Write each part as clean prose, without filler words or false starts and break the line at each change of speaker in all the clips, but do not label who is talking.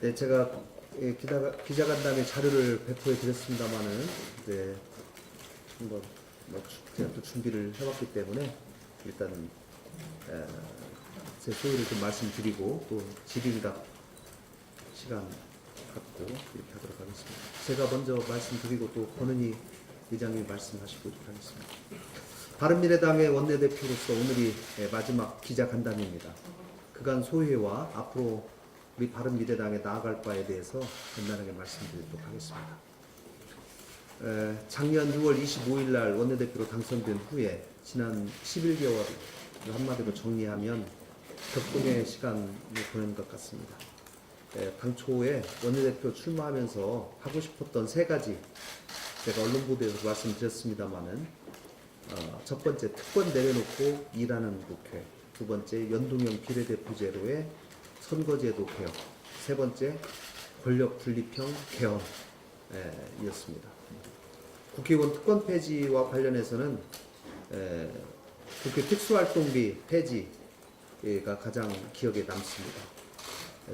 네, 제가 기자간담회 자료를 배포해 드렸습니다만은 이제 한번 제가 또 준비를 해왔기 때문에 일단 제 소회를 좀 말씀드리고 또 질의응답 시간 갖고 이렇게 하도록 하겠습니다. 제가 먼저 말씀드리고 또 권은희 의장님이 말씀하시고 이렇게 하겠습니다. 바른미래당의 원내대표로서 오늘이 마지막 기자간담회입니다. 그간 소회와 앞으로 우리 바른미래당에 나아갈 바에 대해서 간단하게 말씀드리도록 하겠습니다. 작년 6월 25일 날 원내대표로 당선된 후에 지난 11개월을 한마디로 정리하면 격동의 시간을 보낸 것 같습니다. 당초에 원내대표 출마하면서 하고 싶었던 세 가지 제가 언론 보도에서 말씀드렸습니다마는 첫 번째 특권 내려놓고 일하는 국회, 두 번째 연동형 비례대표제로의 선거제도 개혁, 세 번째 권력 분립형 개헌이었습니다. 국회의원 특권 폐지와 관련해서는 국회 특수활동비 폐지가 가장 기억에 남습니다.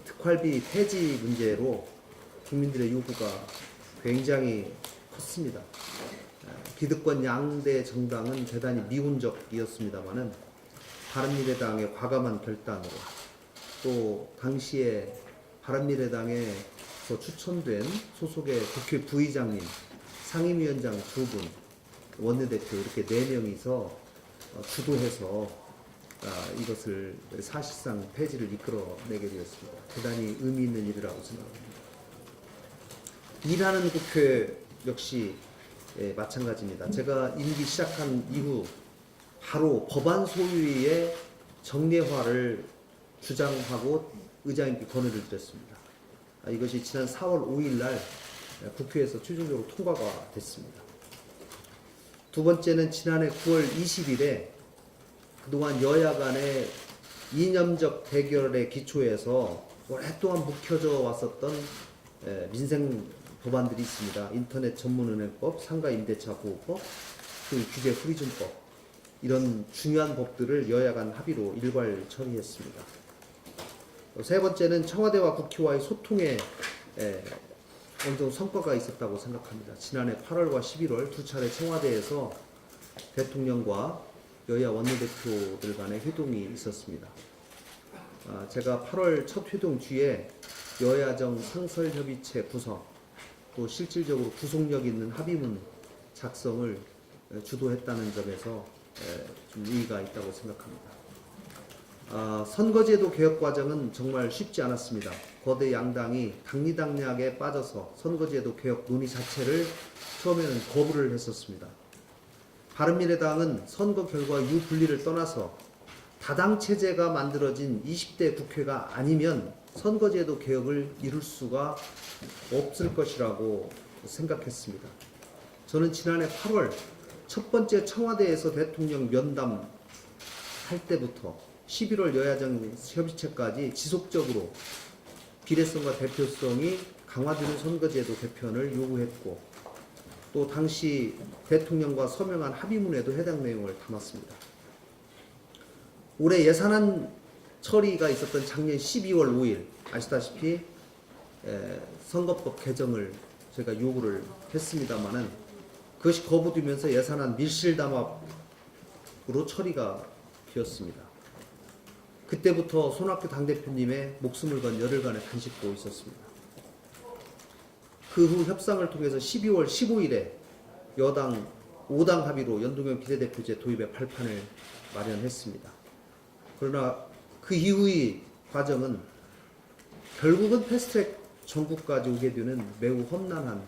특활비 폐지 문제로 국민들의 요구가 굉장히 컸습니다. 기득권 양대 정당은 대단히 미온적이었습니다마는 바른미래당의 과감한 결단으로 또 당시에 바른미래당에서 추천된 소속의 국회 부의장님, 상임위원장 2분, 원내대표 이렇게 4명이서 주도해서 이것을 사실상 폐지를 이끌어내게 되었습니다. 대단히 의미 있는 일이라고 생각합니다. 일하는 국회 역시 마찬가지입니다. 제가 임기 시작한 이후 바로 법안 소위의 정례화를 주장하고 의장님께 건의를 드렸습니다. 이것이 지난 4월 5일 날 국회에서 최종적으로 통과가 됐습니다. 두 번째는 지난해 9월 20일에 그동안 여야 간의 이념적 대결의 기초에서 오랫동안 묵혀져 왔었던 민생 법안들이 있습니다. 인터넷 전문은행법, 상가임대차 보호법, 규제 프리즘법 이런 중요한 법들을 여야 간 합의로 일괄 처리했습니다. 세 번째는 청와대와 국회와의 소통에 어느 정도 성과가 있었다고 생각합니다. 지난해 8월과 11월 두 차례 청와대에서 대통령과 여야 원내대표들 간의 회동이 있었습니다. 제가 8월 첫 회동 뒤에 여야정 상설협의체 구성, 또 실질적으로 구속력 있는 합의문 작성을 주도했다는 점에서 좀 의의가 있다고 생각합니다. 선거제도 개혁 과정은 정말 쉽지 않았습니다. 거대 양당이 당리당략에 빠져서 선거제도 개혁 논의 자체를 처음에는 거부를 했었습니다. 바른미래당은 선거 결과 유불리를 떠나서 다당 체제가 만들어진 20대 국회가 아니면 선거제도 개혁을 이룰 수가 없을 것이라고 생각했습니다. 저는 지난해 8월 첫 번째 청와대에서 대통령 면담 할 때부터 11월 여야정 협의체까지 지속적으로 비례성과 대표성이 강화되는 선거제도 개편을 요구했고 또 당시 대통령과 서명한 합의문에도 해당 내용을 담았습니다. 올해 예산안 처리가 있었던 작년 12월 5일 아시다시피 선거법 개정을 제가 요구를 했습니다마는 그것이 거부되면서 예산안 밀실담합으로 처리가 되었습니다. 그때부터 손학규 당대표님의 목숨을 건 열흘간의 단식도 있었습니다. 그 후 협상을 통해서 12월 15일에 여당 5당 합의로 연동형 비례대표제 도입의 발판을 마련했습니다. 그러나 그 이후의 과정은 결국은 패스트트랙 정국까지 오게 되는 매우 험난한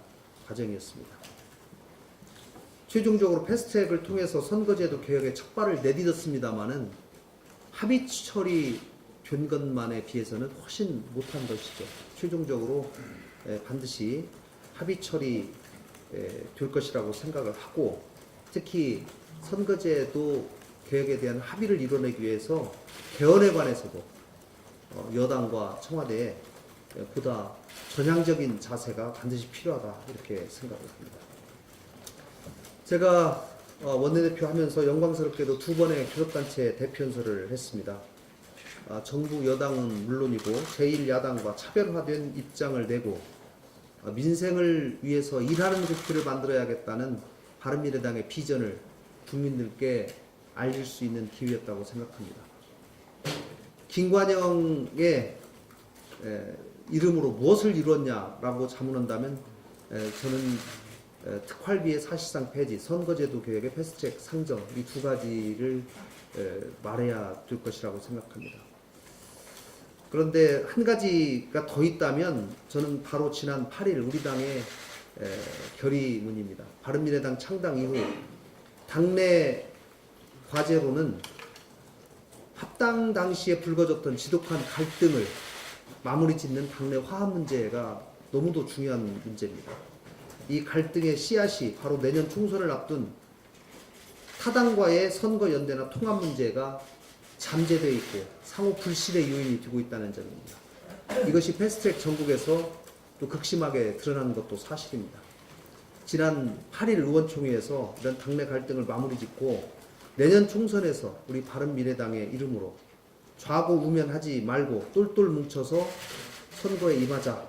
과정이었습니다. 최종적으로 패스트트랙을 통해서 선거제도 개혁에 첫 발을 내딛었습니다마는 합의 처리 된 것만에 비해서는 훨씬 못한 것이죠. 최종적으로 반드시 합의 처리 될 것이라고 생각을 하고 특히 선거제도 개혁에 대한 합의를 이뤄내기 위해서 개헌에 관해서도 여당과 청와대에 보다 전향적인 자세가 반드시 필요하다 이렇게 생각을 합니다. 제가 원내대표 하면서 영광스럽게도 2번의 교섭단체 대표연설을 했습니다. 정부 여당은 물론이고 제1야당과 차별화된 입장을 내고 민생을 위해서 일하는 국회를 만들어야겠다는 바른미래당의 비전을 국민들께 알릴 수 있는 기회였다고 생각합니다. 김관영의 이름으로 무엇을 이루었냐라고 자문한다면 저는 특활비의 사실상 폐지, 선거제도 개혁의 패스트트랙 상정 이 두 가지를 말해야 될 것이라고 생각합니다. 그런데 한 가지가 더 있다면 저는 바로 지난 8일 우리 당의 결의문입니다. 바른미래당 창당 이후 당내 과제로는 합당 당시에 불거졌던 지독한 갈등을 마무리 짓는 당내 화합 문제가 너무도 중요한 문제입니다. 이 갈등의 씨앗이 바로 내년 총선을 앞둔 타당과의 선거 연대나 통합 문제가 잠재되어 있고 상호 불신의 요인이 되고 있다는 점입니다. 이것이 패스트트랙 전국에서 또 극심하게 드러나는 것도 사실입니다. 지난 8일 의원총회에서 이런 당내 갈등을 마무리 짓고 내년 총선에서 우리 바른미래당의 이름으로 좌고우면하지 말고 똘똘 뭉쳐서 선거에 임하자.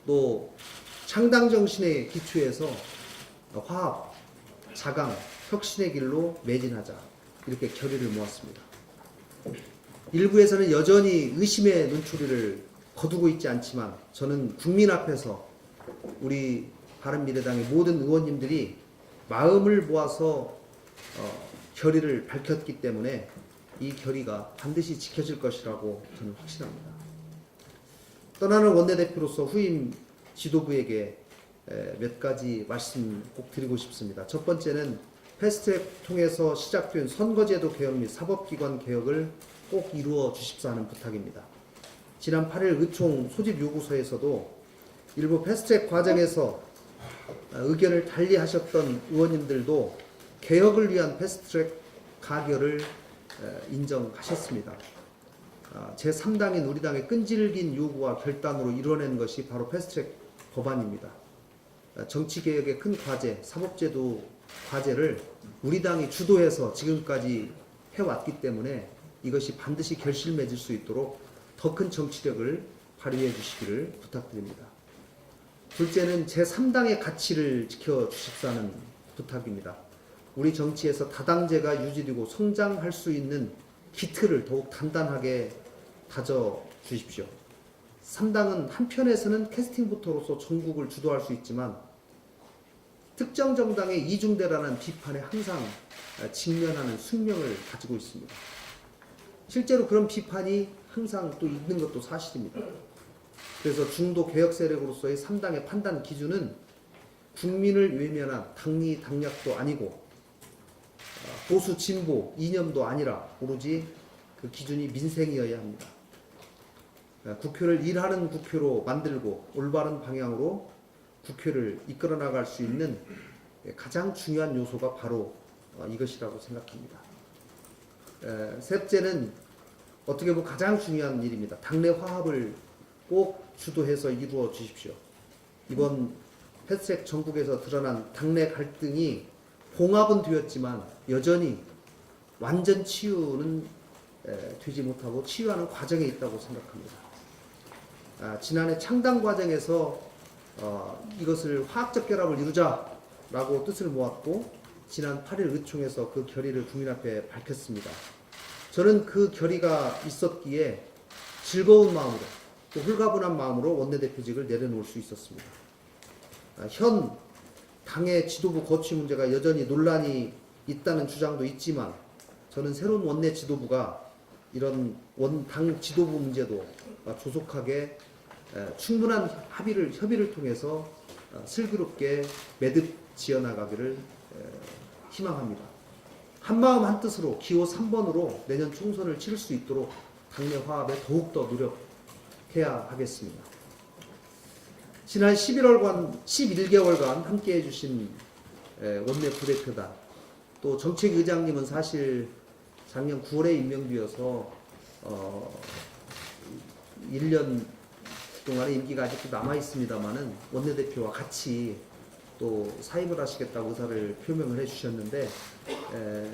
또 창당 정신의 기초에서 화합, 자강, 혁신의 길로 매진하자. 이렇게 결의를 모았습니다. 일부에서는 여전히 의심의 눈초리를 거두고 있지 않지만 저는 국민 앞에서 우리 바른미래당의 모든 의원님들이 마음을 모아서 결의를 밝혔기 때문에 이 결의가 반드시 지켜질 것이라고 저는 확신합니다. 떠나는 원내대표로서 후임 지도부에게 몇 가지 말씀 꼭 드리고 싶습니다. 첫 번째는 패스트트랙 통해서 시작된 선거제도 개혁 및 사법기관 개혁을 꼭 이루어 주십사 하는 부탁입니다. 지난 8일 의총 소집 요구서에서도 일부 패스트트랙 과정에서 의견을 달리 하셨던 의원님들도 개혁을 위한 패스트트랙 가결을 인정하셨습니다. 제3당인 우리 당의 끈질긴 요구와 결단으로 이뤄낸 것이 바로 패스트트랙 법안입니다. 정치개혁의 큰 과제, 사법제도 과제를 우리 당이 주도해서 지금까지 해왔기 때문에 이것이 반드시 결실맺을 수 있도록 더 큰 정치력을 발휘해 주시기를 부탁드립니다. 둘째는 제3당의 가치를 지켜주십사는 부탁입니다. 우리 정치에서 다당제가 유지되고 성장할 수 있는 기틀을 더욱 단단하게 다져 주십시오. 3당은 한편에서는 캐스팅보터로서 전국을 주도할 수 있지만 특정 정당의 이중대라는 비판에 항상 직면하는 숙명을 가지고 있습니다. 실제로 그런 비판이 항상 또 있는 것도 사실입니다. 그래서 중도 개혁 세력으로서의 3당의 판단 기준은 국민을 외면한 당리 당략도 아니고 보수 진보 이념도 아니라 오로지 그 기준이 민생이어야 합니다. 국회를 일하는 국회로 만들고 올바른 방향으로 국회를 이끌어 나갈 수 있는 가장 중요한 요소가 바로 이것이라고 생각합니다. 셋째는 어떻게 보면 가장 중요한 일입니다. 당내 화합을 꼭 주도해서 이루어 주십시오. 이번 패스트트랙 전국에서 드러난 당내 갈등이 봉합은 되었지만 여전히 완전 치유는 되지 못하고 치유하는 과정에 있다고 생각합니다. 지난해 창당 과정에서 이것을 화학적 결합을 이루자라고 뜻을 모았고 지난 8일 의총에서 그 결의를 국민 앞에 밝혔습니다. 저는 그 결의가 있었기에 즐거운 마음으로 또 홀가분한 마음으로 원내대표직을 내려놓을 수 있었습니다. 현 당의 지도부 거취 문제가 여전히 논란이 있다는 주장도 있지만 저는 새로운 원내 지도부가 이런 당 지도부 문제도 조속하게 충분한 협의를 통해서 슬기롭게 매듭 지어나가기를 희망합니다. 한마음 한뜻으로 기호 3번으로 내년 총선을 치를 수 있도록 당내 화합에 더욱더 노력해야 하겠습니다. 지난 11개월간 함께해 주신 원내 부대표단 또 정책의장님은 사실 작년 9월에 임명되어서 1년 동안의 임기가 아직도 남아 있습니다만은 원내대표와 같이 또 사임을 하시겠다고 의사를 표명을 해주셨는데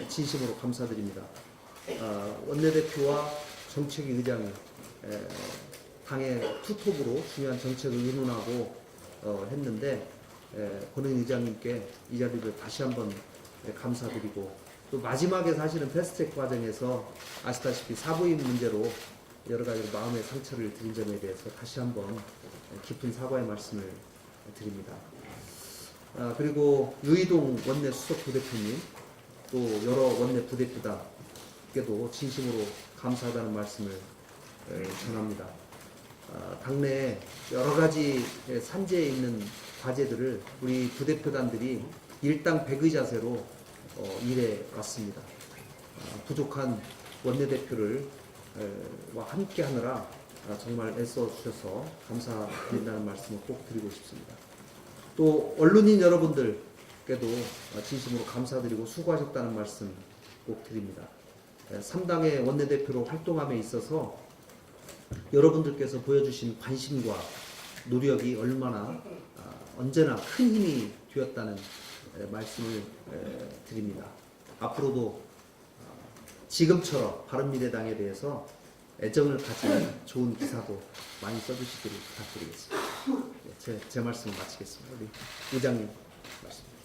진심으로 감사드립니다. 원내대표와 정책위 의장이 당의 투톱으로 중요한 정책을 의논하고 했는데 권은희 의장님께 이 자리를 다시 한번 감사드리고 또 마지막에 사실은 패스트트랙 과정에서 아시다시피 사부임 문제로 여러 가지로 마음의 상처를 드린 점에 대해서 다시 한번 깊은 사과의 말씀을 드립니다. 그리고 유이동 원내 수석 부대표님 또 여러 원내 부대표단께도 진심으로 감사하다는 말씀을 전합니다. 당내에 여러 가지 산재에 있는 과제들을 우리 부대표단들이 일당 백의 자세로 일해 왔습니다. 부족한 원내대표를 와 함께 하느라 정말 애써 주셔서 감사드린다는 말씀을 꼭 드리고 싶습니다. 또 언론인 여러분들께도 진심으로 감사드리고 수고하셨다는 말씀 꼭 드립니다. 3당의 원내대표로 활동함에 있어서 여러분들께서 보여주신 관심과 노력이 얼마나 언제나 큰 힘이 되었다는 말씀을 드립니다. 앞으로도 지금처럼 바른미래당에 대해서 애정을 가진 좋은 기사도 많이 써주시기를 부탁드리겠습니다. 제 말씀 마치겠습니다. 우리 의장님 말씀.